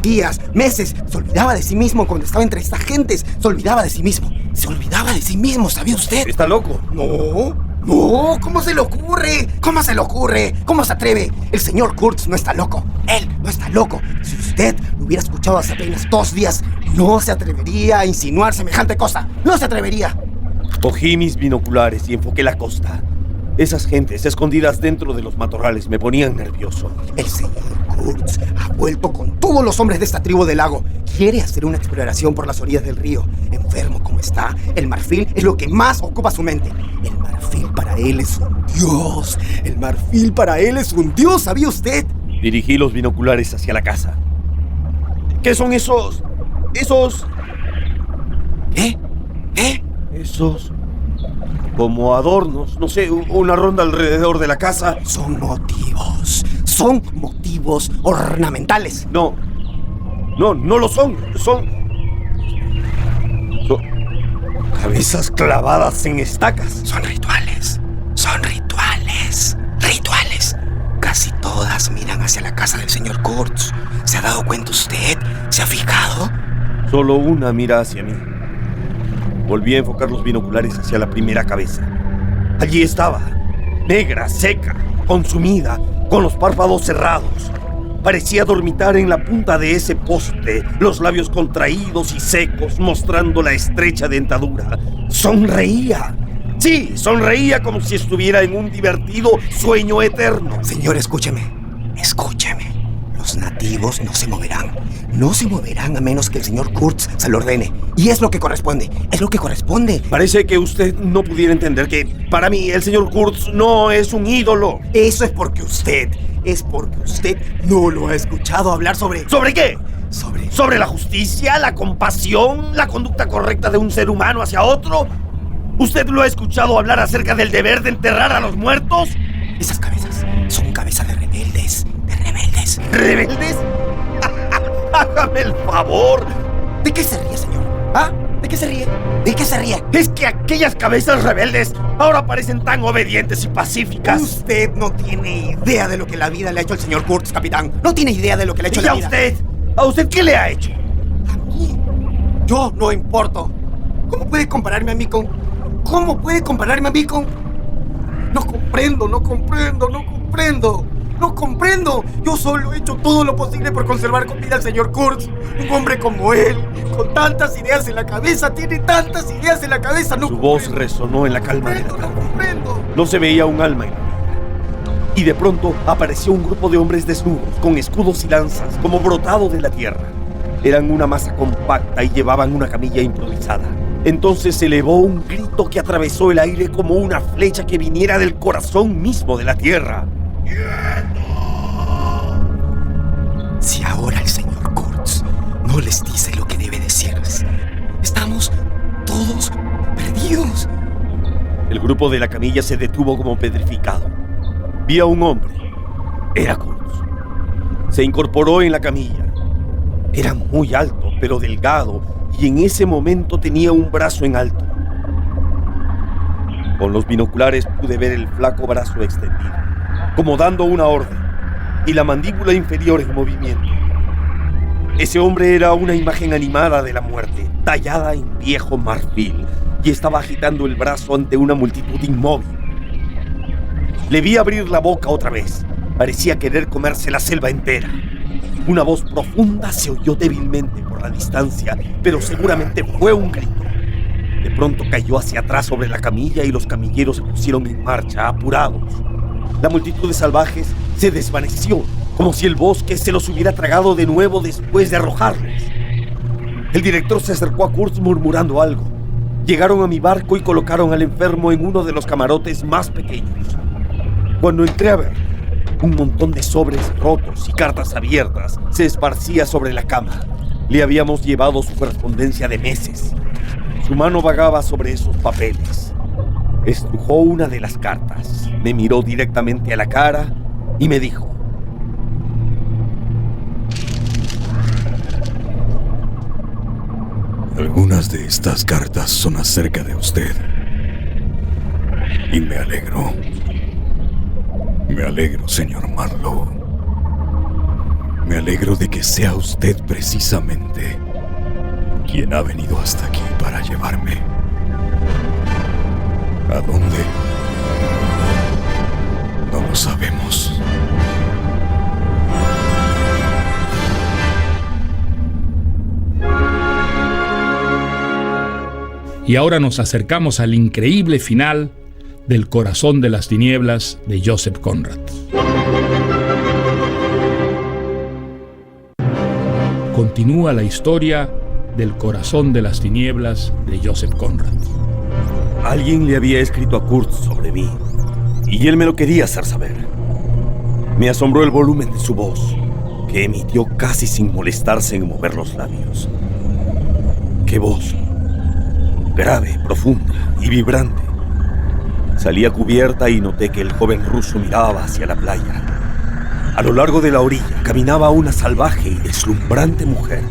Días, meses. Se olvidaba de sí mismo cuando estaba entre estas gentes. Se olvidaba de sí mismo, ¿sabía usted? ¿Está loco? No, ¿cómo se le ocurre? ¿Cómo se atreve? El señor Kurtz no está loco. Él no está loco. Si usted lo hubiera escuchado hace apenas 2 días, no se atrevería a insinuar semejante cosa. No se atrevería. Cogí mis binoculares y enfoqué la costa. Esas gentes escondidas dentro de los matorrales me ponían nervioso. El señor Kurtz ha vuelto con todos los hombres de esta tribu del lago. Quiere hacer una exploración por las orillas del río. Enfermo como está, el marfil es lo que más ocupa su mente. El marfil para él es un dios. ¿Sabía usted? Dirigí los binoculares hacia la casa. ¿Qué son esos? ¿Qué? Esos... como adornos, no sé, una ronda alrededor de la casa. Son motivos ornamentales. No lo son. Son cabezas clavadas en estacas. Son rituales. Casi todas miran hacia la casa del señor Kurtz. ¿Se ha dado cuenta usted? ¿Se ha fijado? Solo una mira hacia mí. Volví a enfocar los binoculares hacia la primera cabeza. Allí estaba, negra, seca, consumida, con los párpados cerrados. Parecía dormitar en la punta de ese poste, los labios contraídos y secos, mostrando la estrecha dentadura. Sonreía. Sí, sonreía como si estuviera en un divertido sueño eterno. Señor, escúcheme. Los Los nativos no se moverán. No se moverán a menos que el señor Kurtz se lo ordene. Y es lo que corresponde. Es lo que corresponde. Parece que usted no pudiera entender que para mí el señor Kurtz no es un ídolo. Eso es porque usted no lo ha escuchado hablar sobre... ¿Sobre qué? ¿Sobre la justicia, la compasión, la conducta correcta de un ser humano hacia otro? ¿Usted lo ha escuchado hablar acerca del deber de enterrar a los muertos? Esas cabezas son cabezas de rebeldes. ¿Rebeldes? Hágame el favor. ¿De qué se ríe, señor? ¿Ah? ¿De qué se ríe? ¿De qué se ríe? Es que aquellas cabezas rebeldes ahora parecen tan obedientes y pacíficas. Usted no tiene idea de lo que la vida le ha hecho al señor Kurtz, capitán. No tiene idea de lo que le ha hecho la vida. ¿A usted qué le ha hecho? ¿A mí? Yo no importo. ¿Cómo puede compararme a mí con...? No comprendo. Yo solo he hecho todo lo posible por conservar con vida al señor Kurtz. Un hombre como él, con tantas ideas en la cabeza, tiene tantas ideas en la cabeza. Su voz resonó en la calma de la tarde. No se veía un alma en la vida. Y de pronto apareció un grupo de hombres desnudos, con escudos y lanzas, como brotado de la tierra. Eran una masa compacta y llevaban una camilla improvisada. Entonces se elevó un grito que atravesó el aire como una flecha que viniera del corazón mismo de la tierra. Si ahora el señor Kurtz no les dice lo que debe decirles, estamos todos perdidos. El grupo de la camilla se detuvo como petrificado. Vi a un hombre. Era Kurtz. Se incorporó en la camilla. Era muy alto, pero delgado, y en ese momento tenía un brazo en alto. Con los binoculares pude ver el flaco brazo extendido, como dando una orden, y la mandíbula inferior en movimiento. Ese hombre era una imagen animada de la muerte, tallada en viejo marfil, y estaba agitando el brazo ante una multitud inmóvil. Le vi abrir la boca otra vez. Parecía querer comerse la selva entera. Una voz profunda se oyó débilmente por la distancia, pero seguramente fue un grito. De pronto cayó hacia atrás sobre la camilla y los camilleros se pusieron en marcha, apurados. La multitud de salvajes se desvaneció, como si el bosque se los hubiera tragado de nuevo después de arrojarlos. El director se acercó a Kurtz murmurando algo. Llegaron a mi barco y colocaron al enfermo en uno de los camarotes más pequeños. Cuando entré a ver, un montón de sobres rotos y cartas abiertas se esparcía sobre la cama. Le habíamos llevado su correspondencia de meses. Su mano vagaba sobre esos papeles. Estrujó una de las cartas, me miró directamente a la cara y me dijo: Algunas de estas cartas son acerca de usted. Y me alegro. Me alegro, señor Marlowe. Me alegro de que sea usted precisamente quien ha venido hasta aquí para llevarme. ¿A dónde? No lo sabemos. Y ahora nos acercamos al increíble final del Corazón de las Tinieblas de Joseph Conrad. Continúa la historia del Corazón de las Tinieblas de Joseph Conrad. Alguien le había escrito a Kurtz sobre mí, y él me lo quería hacer saber. Me asombró el volumen de su voz, que emitió casi sin molestarse en mover los labios. ¡Qué voz! Grave, profunda y vibrante. Salí a cubierta y noté que el joven ruso miraba hacia la playa. A lo largo de la orilla caminaba una salvaje y deslumbrante mujer,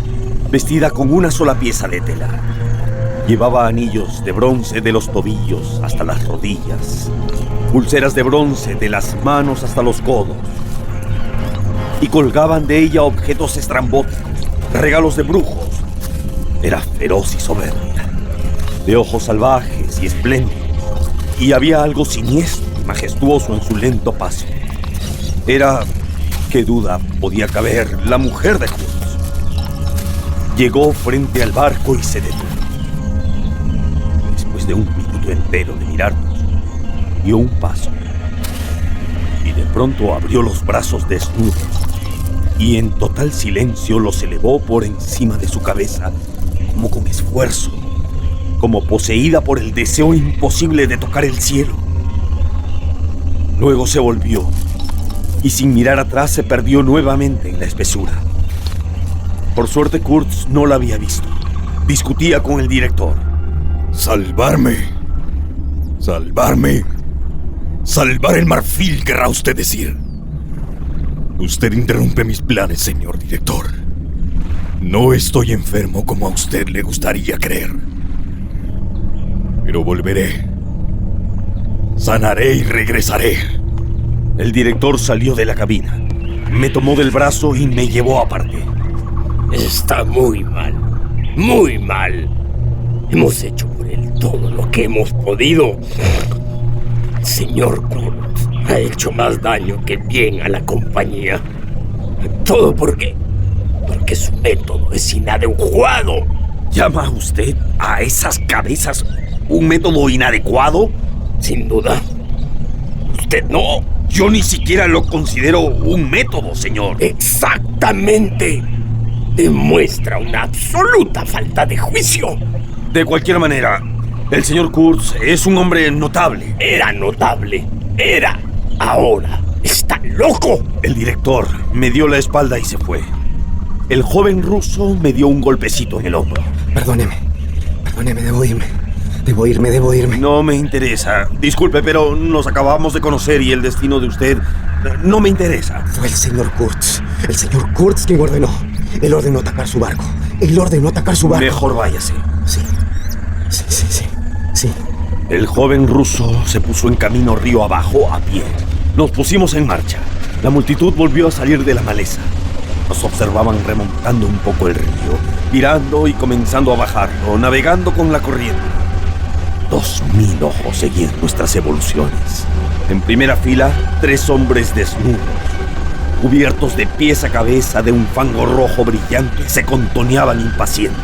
vestida con una sola pieza de tela. Llevaba anillos de bronce de los tobillos hasta las rodillas, pulseras de bronce de las manos hasta los codos, y colgaban de ella objetos estrambóticos, regalos de brujos. Era feroz y soberbia, de ojos salvajes y espléndidos, y había algo siniestro y majestuoso en su lento paso. Era, qué duda podía caber, la mujer de Kurtz. Llegó frente al barco y se detuvo. Después de un minuto entero de mirarnos, dio un paso y de pronto abrió los brazos desnudos, y en total silencio los elevó por encima de su cabeza, como con esfuerzo, como poseída por el deseo imposible de tocar el cielo. Luego se volvió y sin mirar atrás se perdió nuevamente en la espesura. Por suerte Kurtz no la había visto. Discutía con el director. Salvarme. Salvar el marfil, querrá usted decir. Usted interrumpe mis planes, señor director. No estoy enfermo como a usted le gustaría creer. Pero volveré. Sanaré y regresaré. El director salió de la cabina. Me tomó del brazo y me llevó aparte. Está muy mal. Muy mal. Hemos hecho por él todo lo que hemos podido. El señor Kurtz ha hecho más daño que bien a la compañía. Todo porque su método es inadecuado. ¿Llama usted a esas cabezas un método inadecuado? Sin duda. Usted no. Yo ni siquiera lo considero un método, señor. Exactamente. Demuestra una absoluta falta de juicio. De cualquier manera, el señor Kurtz es un hombre notable. Era notable. Era. Ahora está loco. El director me dio la espalda y se fue. El joven ruso me dio un golpecito en el hombro. Perdóneme, debo irme. No me interesa. Disculpe, pero nos acabamos de conocer y el destino de usted no me interesa. Fue el señor Kurtz quien ordenó. Él ordenó atacar su barco. Mejor váyase. Sí. El joven ruso se puso en camino río abajo a pie. Nos pusimos en marcha. La multitud volvió a salir de la maleza. Nos observaban remontando un poco el río, virando y comenzando a bajarlo, navegando con la corriente. 2000 ojos seguían nuestras evoluciones. En primera fila, 3 hombres desnudos, cubiertos de pies a cabeza de un fango rojo brillante, se contoneaban impacientes.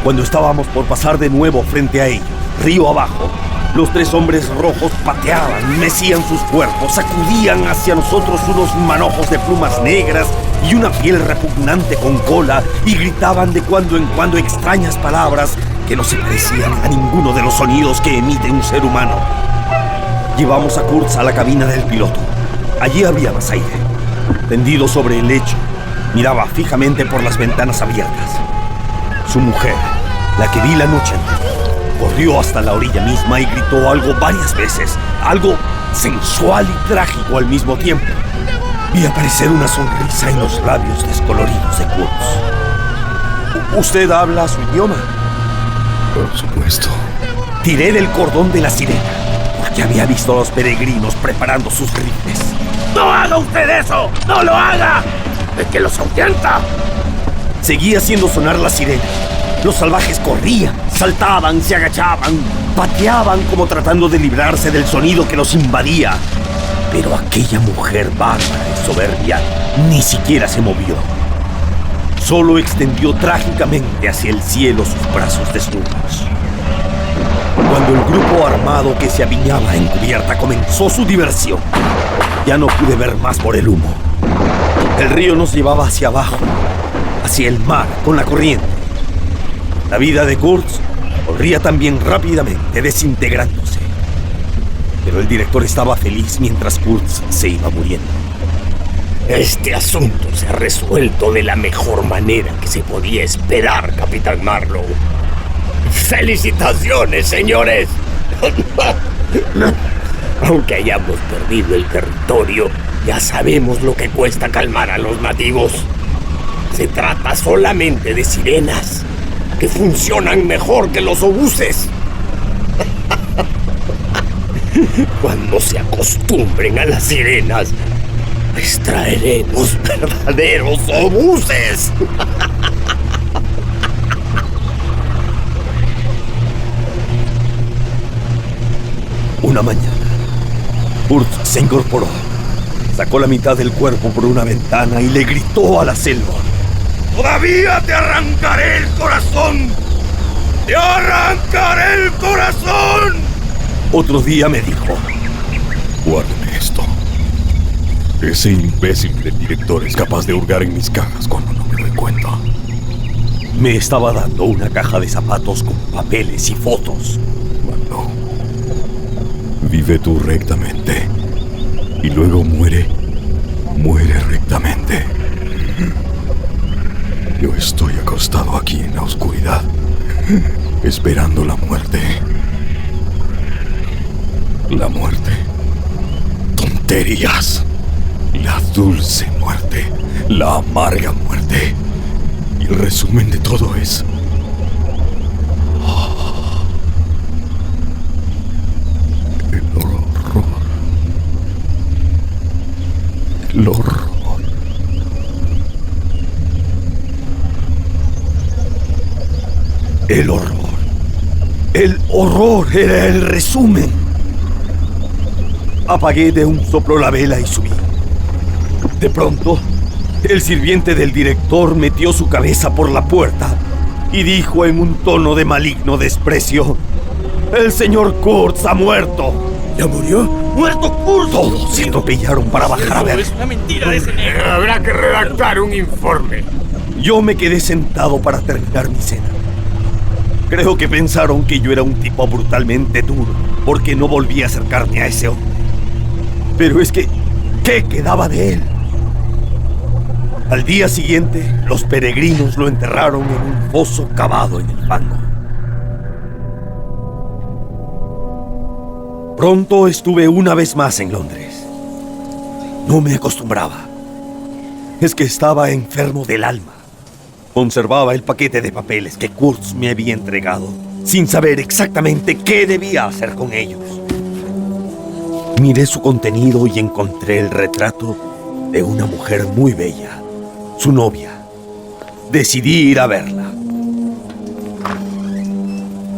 Cuando estábamos por pasar de nuevo frente a ellos, río abajo, los 3 hombres rojos pateaban, mecían sus cuerpos, sacudían hacia nosotros unos manojos de plumas negras y una piel repugnante con cola, y gritaban de cuando en cuando extrañas palabras que no se parecían a ninguno de los sonidos que emite un ser humano. Llevamos a Kurtz a la cabina del piloto. Allí había más aire. Tendido sobre el lecho, miraba fijamente por las ventanas abiertas. Su mujer, la que vi la noche anterior, corrió hasta la orilla misma y gritó algo varias veces, algo sensual y trágico al mismo tiempo. Vi aparecer una sonrisa en los labios descoloridos de Kurtz. ¿Usted habla su idioma? Por supuesto. Tiré del cordón de la sirena, porque había visto a los peregrinos preparando sus rifles. ¡No haga usted eso! ¡No lo haga! ¡Es que los ahuyenta! Seguía haciendo sonar la sirena. Los salvajes corrían, saltaban, se agachaban, pateaban como tratando de librarse del sonido que los invadía. Pero aquella mujer bárbara y soberbia ni siquiera se movió. Solo extendió trágicamente hacia el cielo sus brazos desnudos. Cuando el grupo armado que se apiñaba en cubierta comenzó su diversión, ya no pude ver más por el humo. El río nos llevaba hacia abajo, hacia el mar con la corriente. La vida de Kurtz corría también rápidamente, desintegrándose. Pero el director estaba feliz mientras Kurtz se iba muriendo. Este asunto se ha resuelto de la mejor manera que se podía esperar, Capitán Marlowe. ¡Felicitaciones, señores! Aunque hayamos perdido el territorio, ya sabemos lo que cuesta calmar a los nativos. Se trata solamente de sirenas, que funcionan mejor que los obuses. Cuando se acostumbren a las sirenas, les traeremos verdaderos obuses. Una mañana, Kurtz se incorporó, sacó la mitad del cuerpo por una ventana y le gritó a la selva: ¡Todavía te arrancaré el corazón! ¡Te arrancaré el corazón! Otro día me dijo: guárdeme esto. Ese imbécil del director es capaz de hurgar en mis cajas cuando no me doy cuenta. Me estaba dando una caja de zapatos con papeles y fotos. Mando, vive tú rectamente y luego muere rectamente. Yo estoy acostado aquí en la oscuridad, esperando la muerte. La muerte. Tonterías. La dulce muerte. La amarga muerte. Y el resumen de todo es... el horror. El horror. El horror. El horror era el resumen. Apagué de un soplo la vela y subí. De pronto, el sirviente del director metió su cabeza por la puerta y dijo en un tono de maligno desprecio: «El señor Kurtz ha muerto». ¿Ya murió? ¡Muerto Kurtz! Todos se atropellaron para bajar a ver. Es una mentira de ese negro. Habrá que redactar un informe. Yo me quedé sentado para terminar mi cena. Creo que pensaron que yo era un tipo brutalmente duro, porque no volví a acercarme a ese hombre. Pero es que, ¿qué quedaba de él? Al día siguiente, los peregrinos lo enterraron en un foso cavado en el fango. Pronto estuve una vez más en Londres. No me acostumbraba. Es que estaba enfermo del alma. Conservaba el paquete de papeles que Kurtz me había entregado, sin saber exactamente qué debía hacer con ellos. Miré su contenido y encontré el retrato de una mujer muy bella, su novia. Decidí ir a verla.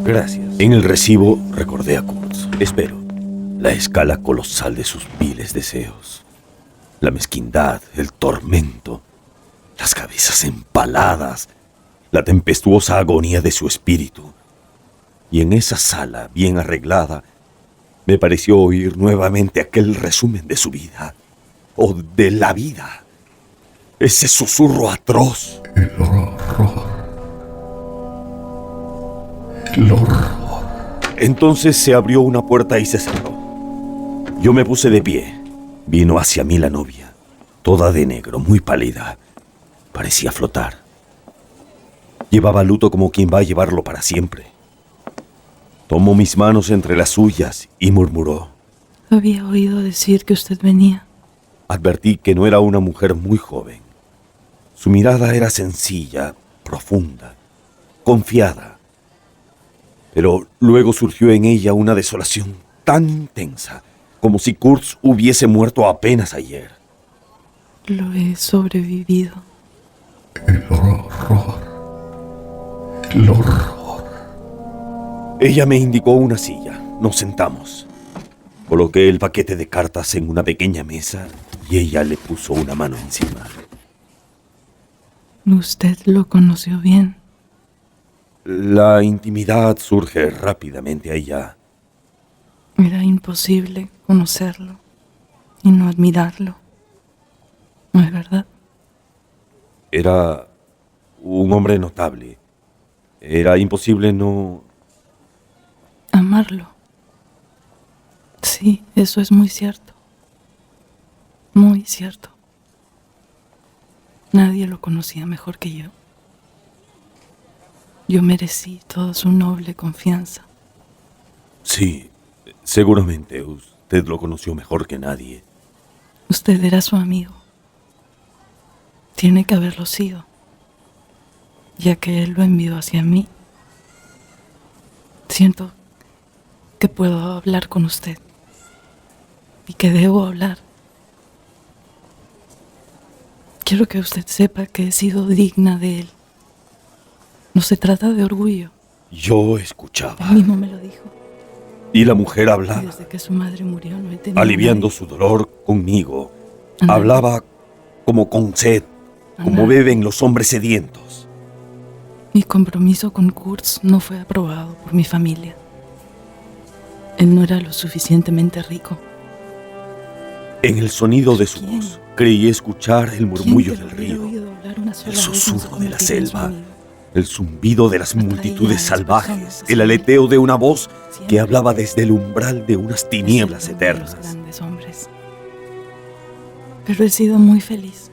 Gracias. En el recibo recordé a Kurtz. Espero. La escala colosal de sus viles deseos. La mezquindad, el tormento. Las cabezas empaladas, la tempestuosa agonía de su espíritu. Y en esa sala bien arreglada, me pareció oír nuevamente aquel resumen de su vida, o de la vida. Ese susurro atroz. El horror. El horror. Entonces se abrió una puerta y se cerró. Yo me puse de pie. Vino hacia mí la novia, toda de negro, muy pálida. Parecía flotar. Llevaba luto como quien va a llevarlo para siempre. Tomó mis manos entre las suyas y murmuró: Había oído decir que usted venía. Advertí que no era una mujer muy joven. Su mirada era sencilla, profunda, confiada. Pero luego surgió en ella una desolación tan intensa, como si Kurtz hubiese muerto apenas ayer. Lo he sobrevivido. El horror. El horror. Ella me indicó una silla. Nos sentamos. Coloqué el paquete de cartas en una pequeña mesa y ella le puso una mano encima. ¿Usted lo conoció bien? La intimidad surge rápidamente allá. Era imposible conocerlo y no admirarlo. ¿No es verdad? Era un hombre notable. Era imposible no... Amarlo. Sí, eso es muy cierto. Muy cierto. Nadie lo conocía mejor que yo. Yo merecí toda su noble confianza. Sí, seguramente usted lo conoció mejor que nadie. Usted era su amigo. Tiene que haberlo sido, ya que él lo envió hacia mí. Siento que puedo hablar con usted y que debo hablar. Quiero que usted sepa que he sido digna de él. No se trata de orgullo. Yo escuchaba. Él mismo me lo dijo. Y la mujer hablaba. Desde que su madre murió no he tenido aliviando nadie. su dolor conmigo. Andale. Hablaba como con sed, como beben los hombres sedientos. Mi compromiso con Kurtz no fue aprobado por mi familia. Él no era lo suficientemente rico. En el sonido de su voz, creí escuchar el murmullo del río, el susurro de la selva, el zumbido de las multitudes salvajes, el aleteo de una voz que hablaba desde el umbral de unas tinieblas eternas. Grandes hombres. Pero he sido muy feliz,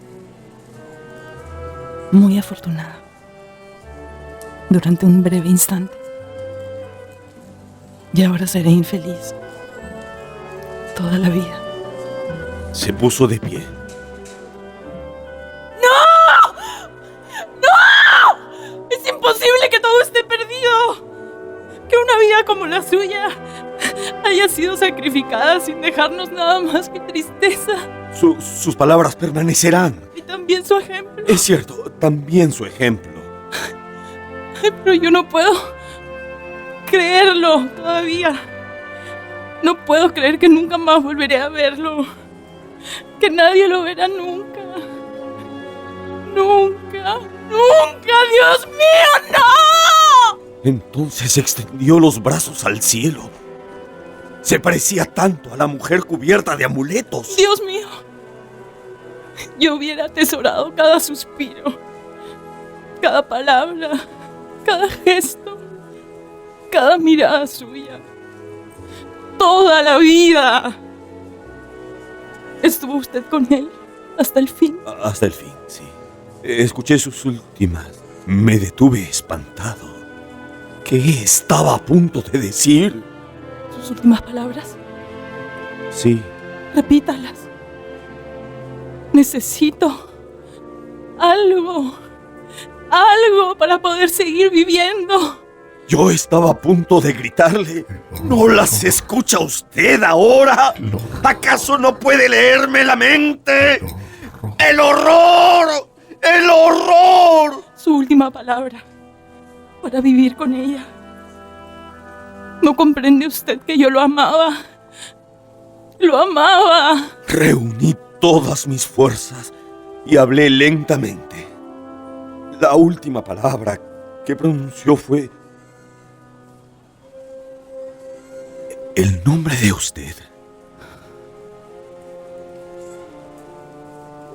muy afortunada, durante un breve instante. Y ahora seré infeliz toda la vida. Se puso de pie. ¡No! ¡No! Es imposible que todo esté perdido. Que una vida como la suya haya sido sacrificada sin dejarnos nada más que tristeza. Sus palabras permanecerán. Y también su ejemplo. Es cierto, también su ejemplo. Pero yo no puedo creerlo todavía. No puedo creer que nunca más volveré a verlo. Que nadie lo verá nunca. Nunca, nunca, Dios mío, no. Entonces extendió los brazos al cielo. Se parecía tanto a la mujer cubierta de amuletos. Dios mío, yo hubiera atesorado cada suspiro, cada palabra, cada gesto, cada mirada suya. Toda la vida. ¿Estuvo usted con él hasta el fin? Hasta el fin, sí. Escuché sus últimas. Me detuve espantado. ¿Qué estaba a punto de decir? ¿Sus últimas palabras? Sí. Repítalas. Necesito algo para poder seguir viviendo. Yo estaba a punto de gritarle. ¿No las escucha usted ahora? ¿Acaso no puede leerme la mente? ¡El horror! ¡El horror! Su última palabra para vivir con ella. ¿No comprende usted que yo lo amaba? ¡Lo amaba! Reuní todas mis fuerzas y hablé lentamente. La última palabra que pronunció fue: el nombre de usted.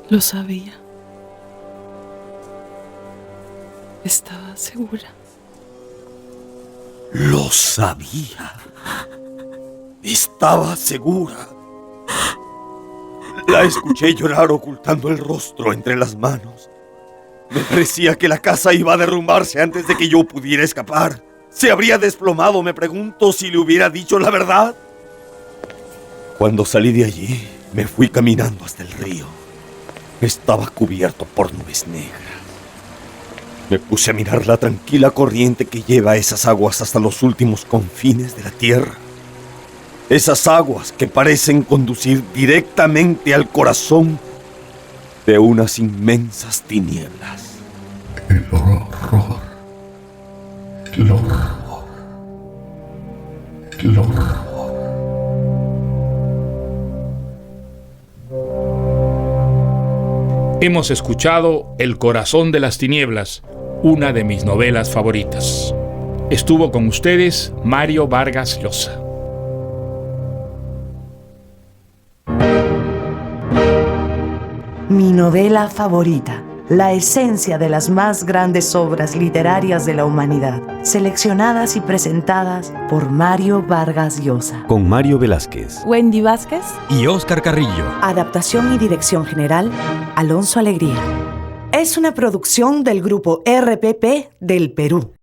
Lo sabía. Estaba segura. Lo sabía. Estaba segura. La escuché llorar ocultando el rostro entre las manos. Me parecía que la casa iba a derrumbarse antes de que yo pudiera escapar. ¿Se habría desplomado, me pregunto, si le hubiera dicho la verdad? Cuando salí de allí, me fui caminando hasta el río. Estaba cubierto por nubes negras. Me puse a mirar la tranquila corriente que lleva esas aguas hasta los últimos confines de la tierra. Esas aguas que parecen conducir directamente al corazón de unas inmensas tinieblas. El horror. El horror. El horror. Hemos escuchado El corazón de las tinieblas, una de mis novelas favoritas. Estuvo con ustedes Mario Vargas Llosa. Mi novela favorita, la esencia de las más grandes obras literarias de la humanidad, seleccionadas y presentadas por Mario Vargas Llosa. Con Mario Velázquez, Wendy Vázquez y Óscar Carrillo. Adaptación y dirección general, Alonso Alegría. Es una producción del grupo RPP del Perú.